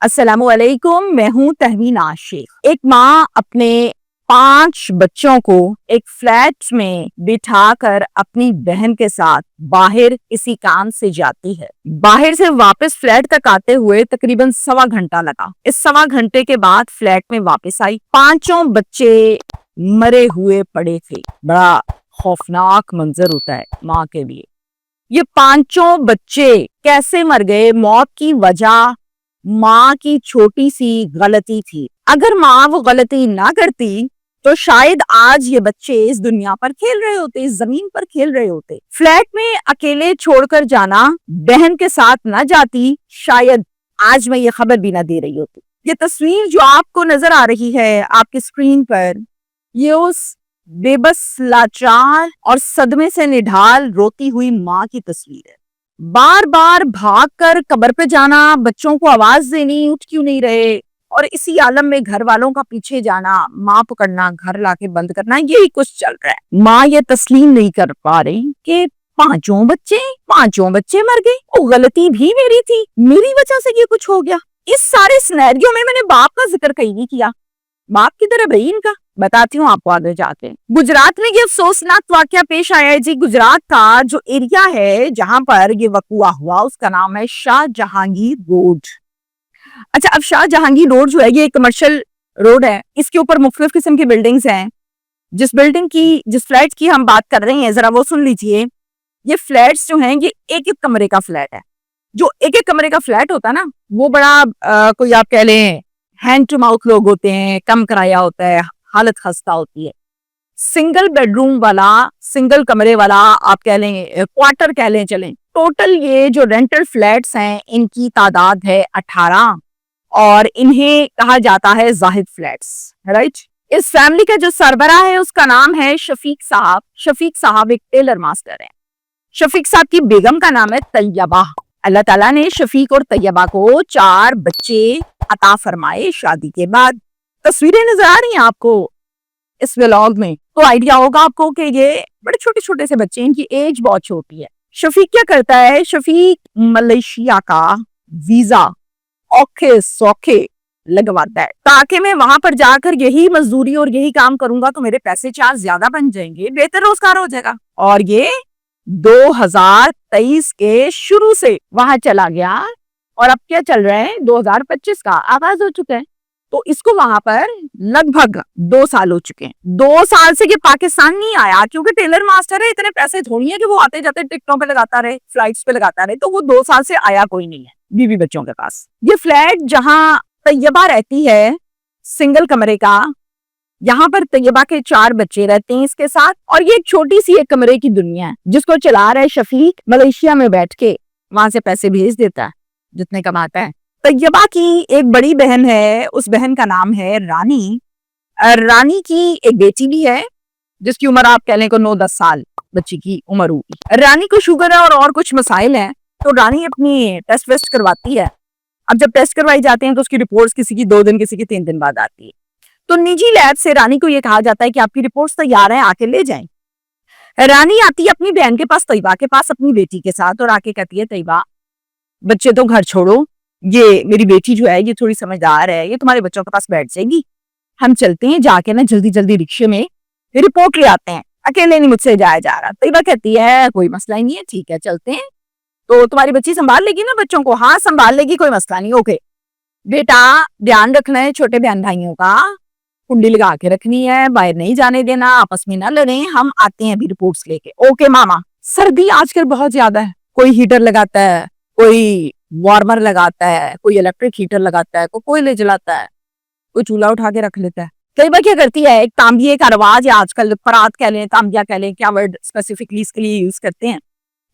अस्सलामुअलैकुम, मैं हूँ तहवीन आशिक। एक माँ अपने 5 बच्चों को एक फ्लैट में बिठाकर अपनी बहन के साथ बाहर किसी काम से जाती है। बाहर से वापस फ्लैट तक आते हुए तकरीबन 1.25 घंटा लगा। इस 1.25 घंटे के बाद फ्लैट में वापस आई। 5 बच्चे मरे हुए पड़े थे। बड़ा खौफनाक मंजर होता है माँ के लिए। ये 5 बच्चे कैसे मर गए? मौत की वजह माँ की छोटी सी गलती थी। अगर माँ वो गलती ना करती तो शायद आज ये बच्चे इस दुनिया पर खेल रहे होते, इस जमीन पर खेल रहे होते। फ्लैट में अकेले छोड़कर जाना, बहन के साथ ना जाती, शायद आज मैं ये खबर भी ना दे रही होती। ये तस्वीर जो आपको नजर आ रही है आपकी स्क्रीन पर, ये उस बेबस, लाचार और सदमे से निढाल रोती हुई माँ की तस्वीर है। बार बार भागकर कब्र पे जाना, बच्चों को आवाज देनी, उठ क्यों नहीं रहे, और इसी आलम में घर वालों का पीछे जाना, माँ पकड़ना, घर लाके बंद करना, यही कुछ चल रहा है। माँ ये तस्लीम नहीं कर पा रही कि 5 बच्चे मर गए, वो गलती भी मेरी थी, मेरी वजह से ये कुछ हो गया। इस सारे सिनेरियो में मैंने बाप का जिक्र कहीं नहीं किया। बाप की तरह भाई इनका बताती हूँ आपको आगे जाके। गुजरात में ये अफसोसनाक वाकया पेश आया है जी। गुजरात का जो एरिया है जहां पर ये वकुआ हुआ, उसका नाम है शाह जहांगीर रोड। अच्छा, अब शाह जहांगीर रोड जो है ये कमर्शियल रोड है। इसके ऊपर मुख्तलिफ किस्म की बिल्डिंग्स हैं। जिस फ्लैट की हम बात कर रहे हैं जरा वो सुन लीजिए। ये फ्लैट्स जो हैं ये एक एक कमरे का फ्लैट है। जो एक एक कमरे का फ्लैट होता है ना, वो बड़ा कोई आप कह लें हैंड टू माउथ लोग होते हैं, कम किराया होता है, हालत खस्ता होती है। सिंगल बेडरूम वाला, सिंगल कमरे वाला आप कह लें, क्वार्टर कह लें चलें, टोटल ये जो रेंटल फ्लैट्स हैं इनकी तादाद है 18 और इन्हें कहा जाता है जाहिद फ्लैट्स, राइट। इस फैमिली का जो सरबराह है उसका नाम है शफीक साहब। शफीक साहब एक टेलर मास्टर हैं। शफीक साहब की बेगम का नाम है तैयबा। अल्लाह ताला ने शफीक और तैयबा को 4 बच्चे अता फरमाए शादी के बाद। तस्वीरें नजर आ रही हैं आपको इस व्लॉग में, तो आइडिया होगा आपको कि ये बड़े छोटे छोटे से बच्चे, इनकी एज बहुत छोटी है। शफीक क्या करता है? शफीक मलेशिया का वीजा औखे सौखे लगवाता है ताकि मैं वहां पर जाकर यही मजदूरी और यही काम करूंगा तो मेरे पैसे 4 ज्यादा बन जाएंगे, बेहतर रोजगार हो जाएगा। और ये 2023 के शुरू से वहां चला गया और अब क्या चल रहा है, 2025 का आगाज हो चुका है। तो इसको वहां पर लगभग 2 साल हो चुके हैं। 2 साल से ये पाकिस्तान नहीं आया क्योंकि टेलर मास्टर है, इतने पैसे थोड़ी है कि वो आते जाते टिकटों पे लगाता रहे, फ्लाइट्स पे लगाता रहे। तो वो 2 साल से आया कोई नहीं है बीवी बच्चों के पास। ये फ्लैट जहां तैयबा रहती है, सिंगल कमरे का, यहाँ पर तैयबा के 4 बच्चे रहते हैं इसके साथ, और ये एक छोटी सी एक कमरे की दुनिया है जिसको चला रहा है शफीक। मलेशिया में बैठ के वहां से पैसे भेज देता है जितने कमाता है। तैयबा की एक बड़ी बहन है, उस बहन का नाम है रानी। रानी की एक बेटी भी है जिसकी उम्र आप कह लें को 9-10 साल बच्ची की उम्र होगी। रानी को शुगर है और कुछ मसाइल हैं, तो रानी अपनी टेस्ट वेस्ट करवाती है। अब जब टेस्ट करवाई जाते हैं तो उसकी रिपोर्ट्स किसी की 2 दिन, किसी की 3 दिन बाद आती है। तो निजी लैब से रानी को यह कहा जाता है कि आपकी रिपोर्ट्स तैयार हैं, आके ले जाएं। रानी आती है अपनी बहन के पास, तैयबा के पास, अपनी बेटी के साथ, और आके कहती है तैयबा बच्चे तो घर छोड़ो, ये मेरी बेटी जो है ये थोड़ी समझदार है, ये तुम्हारे बच्चों के पास बैठ जाएगी, हम चलते हैं, जाके ना जल्दी जल्दी रिक्शे में रिपोर्ट ले आते हैं, अकेले नहीं मुझसे जाया जा रहा। तैयबा कहती है कोई मसला ही नहीं है, ठीक है चलते हैं। तो तुम्हारी बच्ची संभाल लेगी ना बच्चों को? हाँ संभाल लेगी, कोई मसला नहीं, ओके। बेटा ध्यान रखना है छोटे बहन भाइयों का, कुंडी लगा के रखनी है, बाहर नहीं जाने देना, आपस में ना लड़ें, हम आते हैं अभी रिपोर्ट्स लेके, ओके मामा। सर्दी आजकल बहुत ज्यादा है, कोई हीटर लगाता है, कोई वार्मर लगाता है, कोई इलेक्ट्रिक हीटर लगाता है, कोई कोयले जलाता है, कोई चूल्हा उठा के रख लेता है। कई बार क्या करती है, एक तांबिये का रवाज है आजकल, परात कह लें, तांबिया कह लें, क्या वर्ड स्पेसिफिकली इसके लिए यूज करते हैं,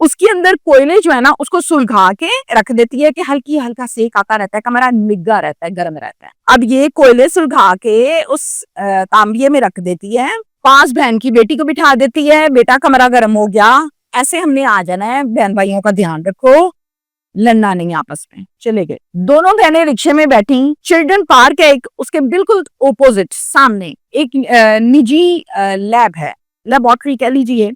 उसके अंदर कोयले जो है ना उसको सुलगा के रख देती है कि हल्का सेक आता रहता है, कमरा निग्गा रहता है, गर्म रहता है। अब ये कोयले सुलगा के उस तांबिये में रख देती है, पास बहन की बेटी को बिठा देती है, बेटा कमरा गर्म हो गया, ऐसे हमने आ जाना है, बहन भाइयों का ध्यान रखो, लड़ना नहीं आपस में। चले गए दोनों बहनें रिक्शे में बैठी। चिल्ड्रन पार्क है एक, उसके बिल्कुल ओपोजिट सामने एक निजी लैब है, लेबोरेटरी कह लीजिए,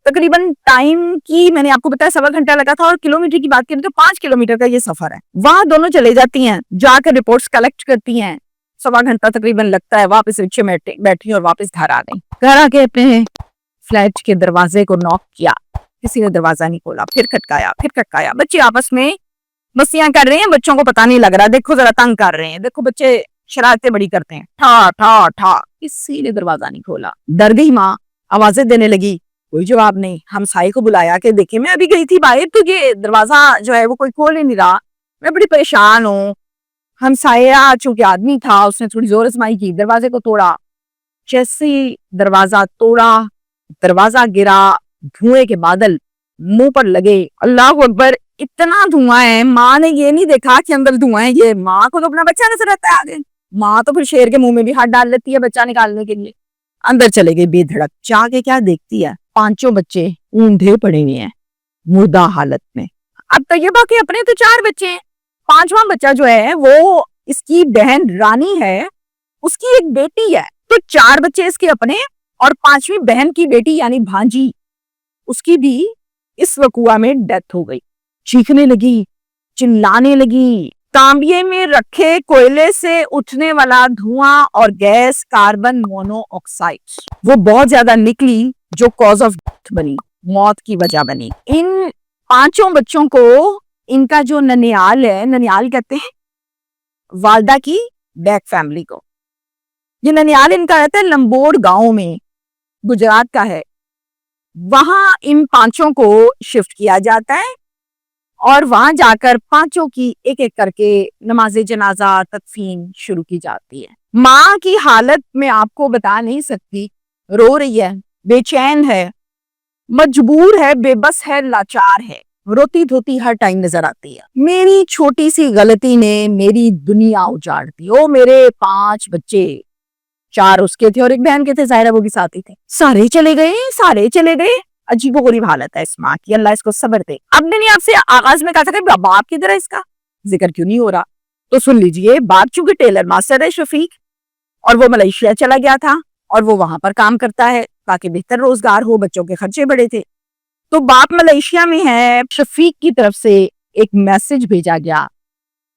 तकरीबन टाइम की मैंने आपको बताया 1.25 घंटा लगा था, और किलोमीटर की बात करें तो 5 किलोमीटर का ये सफर है। वहां दोनों चले जाती हैं, जाकर रिपोर्ट्स कलेक्ट करती हैं, 1.25 घंटा तकरीबन लगता है, वापस रिक्शे में बैठी और वापस घर आ गई। घर आके अपने फ्लैट के दरवाजे को नॉक किया, किसी ने दरवाजा नहीं खोला, फिर खटकाया। बच्चे आपस में मस्तियां कर रहे हैं, बच्चों को पता नहीं लग रहा, देखो जरा तंग कर रहे हैं, देखो बच्चे शरारतें बड़ी करते हैं, ठा ठा ठा, किसी ने दरवाजा नहीं खोला। डर गई माँ, आवाजें देने लगी, कोई जवाब नहीं। हमसाये को बुलाया कि देखिए मैं अभी गई थी बाहर, तो ये दरवाजा जो है वो कोई खोल ही नहीं रहा, मैं बड़ी परेशान हूँ। हमसाया चूंकि आदमी था, उसने थोड़ी जोर आजमाई की, दरवाजे को तोड़ा। जैसे ही दरवाजा तोड़ा, दरवाजा गिरा, धुएं के बादल मुंह पर लगे। अल्लाह अकबर, इतना धुआं है, माँ ने ये नहीं देखा कि अंदर धुआं है। ये माँ को तो अपना बच्चा नजर आता है आगे, माँ तो फिर शेर के मुंह में भी हाथ डाल लेती है बच्चा निकालने के लिए। अंदर चले गई बेधड़क, जाके क्या देखती है, 5 बच्चे ऊंधे पड़े हुए हैं, मुर्दा हालत में। अब तैयबा के अपने तो 4 बच्चे हैं, 5वां बच्चा जो है वो इसकी बहन रानी है, उसकी एक बेटी है। तो 4 बच्चे इसके अपने, और 5वीं बहन की बेटी यानी भांजी, उसकी भी इस वकुआ में डेथ हो गई। चीखने लगी, चिल्लाने लगी। तांबिये में रखे कोयले से उठने वाला धुआं और गैस कार्बन मोनोऑक्साइड वो बहुत ज्यादा निकली, जो कॉज ऑफ डेथ बनी, मौत की वजह बनी। इन 5 बच्चों को इनका जो ननियाल है, ननियाल कहते हैं वालदा की बैक फैमिली को, ये ननियाल इनका रहता है लंबोड़ गांव में, गुजरात का है। वहां इन 5 को शिफ्ट किया जाता है और वहां जाकर 5 की एक एक करके नमाजे जनाजा तदफीन शुरू की जाती है। माँ की हालत में आपको बता नहीं सकती, रो रही है, बेचैन है, मजबूर है, बेबस है, लाचार है, रोती धोती हर टाइम नजर आती है। मेरी छोटी सी गलती ने मेरी दुनिया उजाड़ दी। ओ मेरे 5 बच्चे, 4 उसके थे और एक बहन के थे, जाहिरा वो भी साथ ही थे, सारे चले गए। अजीबोगरीब हालत है इस माँ की, अल्लाह इसको सब्र दे। अब मैंने आपसे आगाज में कहा था कि बाप किधर है, इसका जिक्र क्यों नहीं हो रहा, तो सुन लीजिए। बाप चूंकि टेलर मास्टर है शफीक, और वो मलेशिया चला गया था और वो वहां पर काम करता है ताकि बेहतर रोजगार हो, बच्चों के खर्चे बड़े थे। तो बाप मलेशिया में है, शफीक की तरफ से एक मैसेज भेजा गया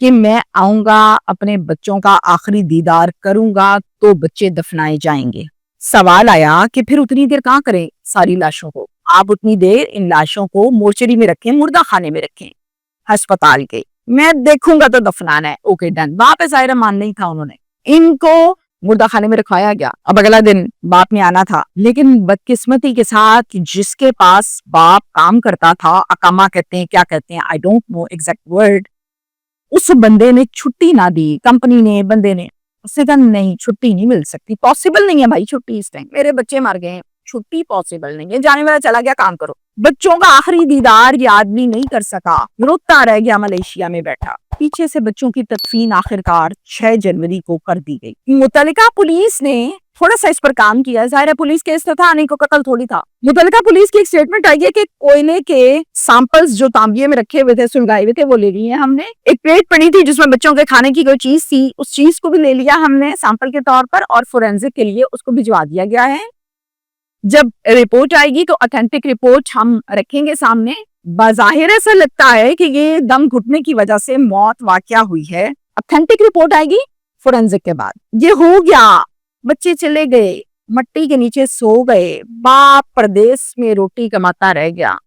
कि मैं आऊंगा, अपने बच्चों का आखिरी दीदार करूंगा तो बच्चे दफनाए जाएंगे। सवाल आया कि फिर उतनी देर कहाँ करें सारी लाशों को, आप उतनी देर इन लाशों को मोर्चरी में रखें, मुर्दा खाने में रखें अस्पताल के, मैं देखूंगा तो दफनाना है। Okay done. बाप जाहिर मान नहीं था, उन्होंने इनको मुर्दा खाने में रखवाया गया। अब अगला दिन बाप ने आना था, लेकिन बदकिस्मती के साथ जिसके पास बाप काम करता था, अकामा कहते हैं, क्या कहते हैं I don't know exact word, उस बंदे ने छुट्टी ना दी। कंपनी ने, बंदे ने उससे कहा नहीं छुट्टी नहीं मिल सकती, पॉसिबल नहीं है भाई छुट्टी इस टाइम, मेरे बच्चे मर गए, छुट्टी पॉसिबल नहीं है, जाने वाला चला गया, काम करो। बच्चों का आखिरी दीदार ये आदमी नहीं कर सका, रोता रह गया मलेशिया में बैठा। पीछे से बच्चों की तदफीन आखिरकार 6 जनवरी को कर दी गई। मुतल्लिका पुलिस ने थोड़ा सा इस पर काम किया, जाहिर है पुलिस केस तो था नहीं, को कत्ल थोड़ी था। मुतल्लिका पुलिस की एक स्टेटमेंट आई है कि कोयले के सैंपल्स जो तांबिये में रखे हुए थे, सुलगाए हुए थे, वो ले लिए हमने। एक प्लेट पड़ी थी जिसमें बच्चों के खाने की कोई चीज थी, उस चीज को भी ले लिया हमने सैंपल के तौर पर, और फोरेंसिक के लिए उसको भिजवा दिया गया है। जब रिपोर्ट आएगी तो ऑथेंटिक रिपोर्ट हम रखेंगे सामने। बाज़ाहिर ऐसा लगता है कि ये दम घुटने की वजह से मौत वाकया हुई है। ऑथेंटिक रिपोर्ट आएगी फोरेंसिक के बाद। ये हो गया, बच्चे चले गए, मट्टी के नीचे सो गए, बाप प्रदेश में रोटी कमाता रह गया।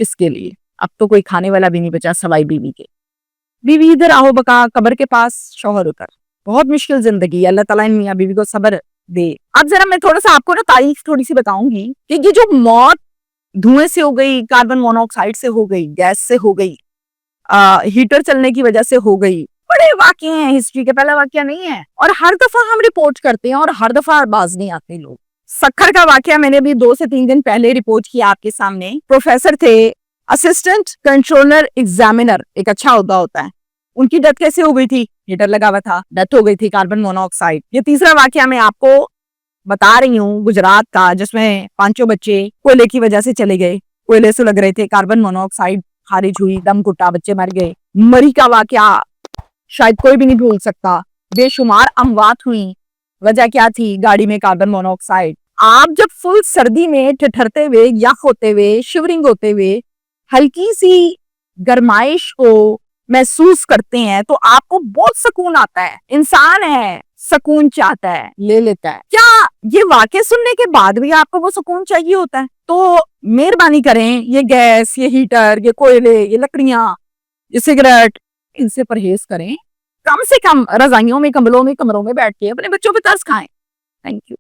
किसके लिए? अब तो कोई खाने वाला भी नहीं बचा सवाई बीवी के। बीवी इधर आहो बका कब्र के पास, शौहर उतर। बहुत मुश्किल जिंदगी, अल्लाह ताला इन मियां बीवी को सब्र दे। अब जरा मैं थोड़ा सा आपको ना तारीख थोड़ी सी बताऊंगी कि ये जो मौत धुएं से हो गई, कार्बन मोनोऑक्साइड से हो गई, गैस से हो गई, हीटर चलने की वजह से हो गई, बड़े वाकये हैं हिस्ट्री के, पहला वाकया नहीं है। और हर दफा हम रिपोर्ट करते हैं और हर दफा बाज नहीं आते लोग। सक्खर का वाकया मैंने अभी 2 से 3 दिन पहले रिपोर्ट किया आपके सामने। प्रोफेसर थे, असिस्टेंट कंट्रोलर एग्जामिनर, एक अच्छा ओहदा होता है, उनकी डेथ कैसे हो गई थी? हीटर लगा हुआ था, डेथ हो गई थी, कार्बन मोनोऑक्साइड। ये तीसरा वाकया मैं आपको बता रही हूँ गुजरात का, जिसमें 5 बच्चे कोयले की वजह से चले गए, कोयले से लग रहे थे, कार्बन मोनोऑक्साइड खारिज हुई, दम घुटा, बच्चे मर गए। मरी का वाकया शायद कोई भी नहीं भूल सकता, बेशुमार अमवात हुई, वजह क्या थी? गाड़ी में कार्बन मोनोऑक्साइड। आप जब फुल सर्दी में ठिठुरते हुए, यख होते हुए, शिवरिंग होते हुए हल्की सी गरमाइश को महसूस करते हैं तो आपको बहुत सुकून आता है। इंसान है, सुकून चाहता है, ले लेता है। क्या ये वाक्य सुनने के बाद भी आपको वो सुकून चाहिए होता है? तो मेहरबानी करें, ये गैस, ये हीटर, ये कोयले, ये लकड़ियां, ये सिगरेट, इनसे परहेज करें। कम से कम रजाइयों में, कंबलों में, कमरों में बैठ के अपने बच्चों पे तरस खाएं। Thank you.